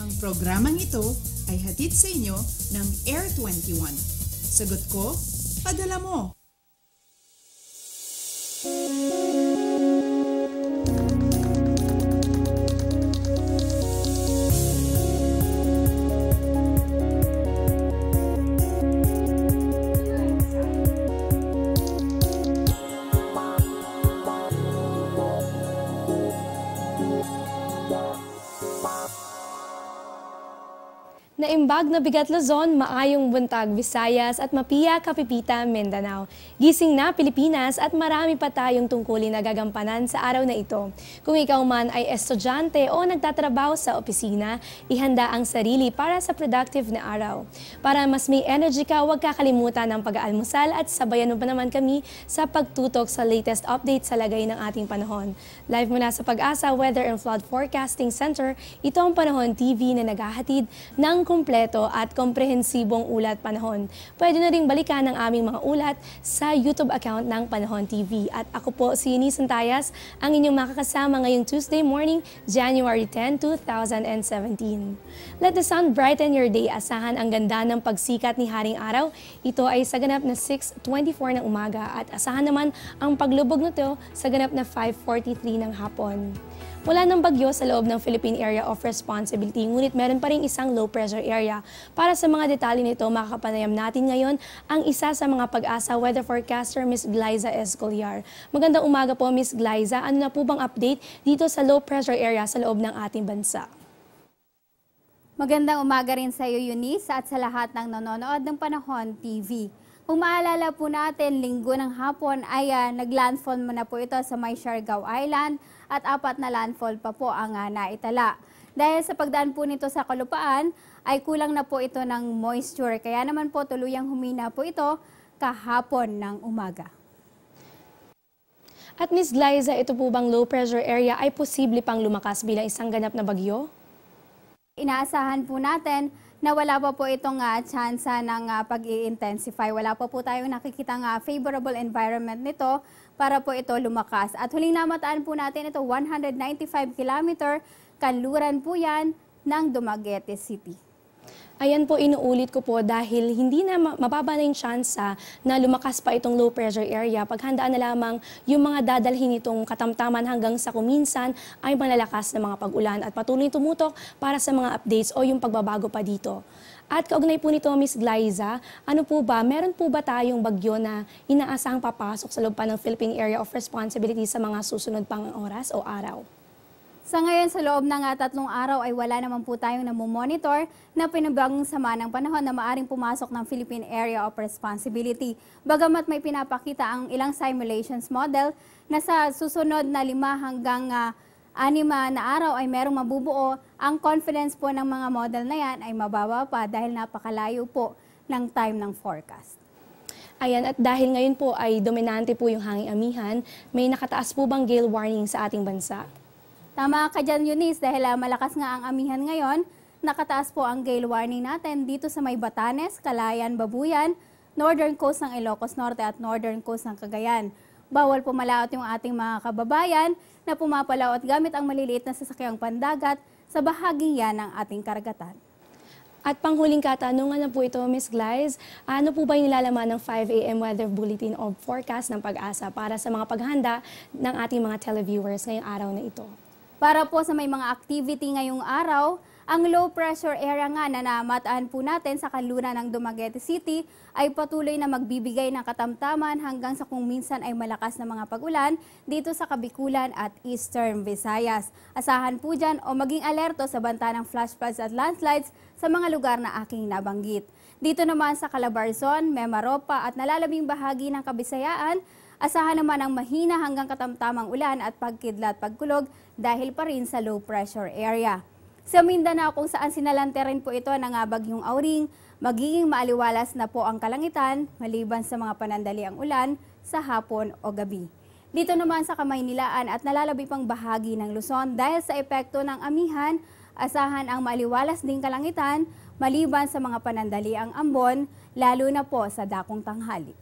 Ang programang ito ay hatid sa inyo ng Air 21. Sagot ko, padala mo! Naimbag na Bigat Luzon, maayong buntag Visayas at mapiya Kapipita Mindanao. Gising na Pilipinas at marami pa tayong tungkulin na gagampanan sa araw na ito. Kung ikaw man ay estudyante o nagtatrabaho sa opisina, ihanda ang sarili para sa productive na araw. Para mas may energy ka, huwag kakalimutan ng pag-aalmusal at sabayan mo pa naman kami sa pagtutok sa latest update sa lagay ng ating panahon. Live mula sa Pag-asa Weather and Flood Forecasting Center, ito ang Panahon TV na naghahatid ng kumpleto at komprehensibong ulat panahon. Pwede na ring balikan ang aming mga ulat sa YouTube account ng Panahon TV. At ako po si Eunice Santayas, ang inyong makakasama ngayong Tuesday morning, January 10, 2017. Let the sun brighten your day. Asahan ang ganda ng pagsikat ni Haring Araw. Ito ay sa ganap na 6:24 ng umaga at asahan naman ang paglubog nito sa ganap na 5:43 ng hapon. Wala ng bagyo sa loob ng Philippine Area of Responsibility, ngunit meron pa rin isang low pressure area. Para sa mga detalye nito, makakapanayam natin ngayon ang isa sa mga Pag-asa weather forecaster, Ms. Glyza Escoliar. Magandang umaga po, Ms. Glyza. Ano na po bang update dito sa low pressure area sa loob ng ating bansa? Magandang umaga rin sa iyo, Eunice, at sa lahat ng nanonood ng Panahon TV. Kung maalala po natin, linggo ng hapon ay naglandfall na po ito sa may Siargao Island at 4 na landfall pa po ang naitala. Dahil sa pagdaan po nito sa kalupaan, ay kulang na po ito ng moisture. Kaya naman po tuluyang humina po ito kahapon ng umaga. At Ms. Glyza, ito po bang low pressure area ay posible pang lumakas bilang isang ganap na bagyo? Inaasahan po natin na wala pa po itong tsansa ng pag-i-intensify. Wala pa po tayong nakikitang favorable environment nito para po ito lumakas. At huling namataan po natin ito, 195 kilometer kanluran po yan ng Dumaguete City. Ayan po, inuulit ko po dahil hindi na mababa na yung tsansa na lumakas pa itong low pressure area. Paghandaan na lamang yung mga dadalhin itong katamtaman hanggang sa kuminsan ay malalakas na mga pag-ulan at patuloy tumutok para sa mga updates o yung pagbabago pa dito. At kaugnay po nito, Ms. Glyza, ano po ba, meron po ba tayong bagyo na inaasahang papasok sa loob pa ng Philippine Area of Responsibility sa mga susunod pang oras o araw? Sa ngayon, sa loob ng 3 araw ay wala naman po tayong namomonitor na pinabagong sama ng panahon na maaring pumasok ng Philippine Area of Responsibility. Bagamat may pinapakita ang ilang simulations model na sa susunod na 5 hanggang 6 na araw ay merong mabubuo, ang confidence po ng mga model na yan ay mababa pa dahil napakalayo po ng time ng forecast. Ayan, at dahil ngayon po ay dominante po yung hanging amihan, may nakataas po bang gale warning sa ating bansa? Tama ka dyan, Eunice, dahil malakas nga ang amihan ngayon, nakataas po ang gale warning natin dito sa may Batanes, Calayan, Babuyan, northern coast ng Ilocos Norte at northern coast ng Cagayan. Bawal pumalaot yung ating mga kababayan na pumapalaot gamit ang maliliit na sasakyang pandagat sa bahaging yan ng ating karagatan. At panghuling katanungan na po ito, Ms. Glyza, ano po ba yung nilalaman ng 5 AM Weather Bulletin o Forecast ng Pag-asa para sa mga paghanda ng ating mga televiewers ngayong araw na ito? Para po sa may mga activity ngayong araw, ang low pressure area nga na namataan po natin sa kanluran ng Dumaguete City ay patuloy na magbibigay ng katamtaman hanggang sa kung minsan ay malakas na mga pag-ulan dito sa Kabikulan at Eastern Visayas. Asahan po dyan o maging alerto sa banta ng flash floods at landslides sa mga lugar na aking nabanggit. Dito naman sa Calabarzon, Mimaropa at nalalabing bahagi ng Kabisayaan, asahan naman ang mahina hanggang katamtamang ulan at pagkidlat pagkulog dahil pa rin sa low pressure area. Sa Mindanao kung saan sinalante rin po ito ng bagyong Auring, magiging maaliwalas na po ang kalangitan maliban sa mga panandaliang ulan sa hapon o gabi. Dito naman sa Kamaynilaan at nalalabi pang bahagi ng Luzon dahil sa epekto ng amihan, asahan ang maaliwalas ding kalangitan maliban sa mga panandaliang ambon, lalo na po sa dakong tanghali.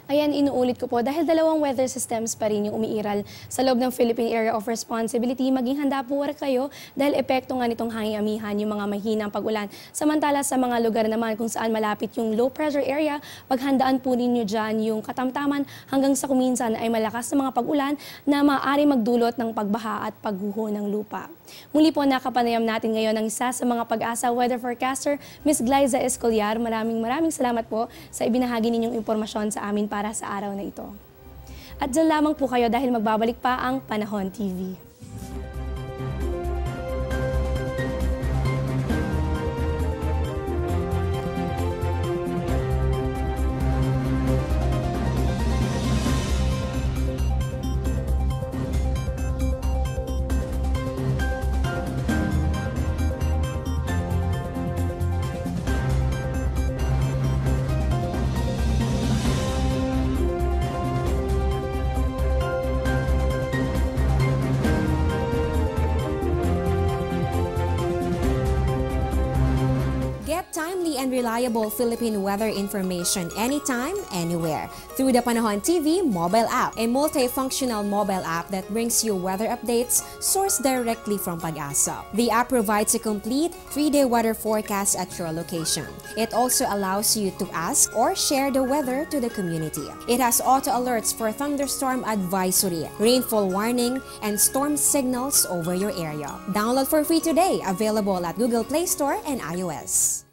Ayan, inuulit ko po, dahil dalawang weather systems pa rin yung umiiral sa loob ng Philippine Area of Responsibility, maging handa po kayo dahil epekto nga nitong hanging amihan yung mga mahinang pag-ulan. Samantala sa mga lugar naman kung saan malapit yung low pressure area, paghandaan po ninyo dyan yung katamtaman hanggang sa kuminsan ay malakas na mga pag-ulan na maaari magdulot ng pagbaha at pagguho ng lupa. Muli po nakapanayam natin ngayon ang isa sa mga Pag-asa weather forecaster, Ms. Glyza Escollar. Maraming salamat po sa ibinahagi ninyong impormasyon sa amin para sa araw na ito. At dyan lamang po kayo dahil magbabalik pa ang Panahon TV. Get timely and reliable Philippine weather information anytime, anywhere through the Panahon TV mobile app, a multifunctional mobile app that brings you weather updates sourced directly from Pag-asa. The app provides a complete 3-day weather forecast at your location. It also allows you to ask or share the weather to the community. It has auto alerts for thunderstorm advisory, rainfall warning, and storm signals over your area. Download for free today, available at Google Play Store and iOS.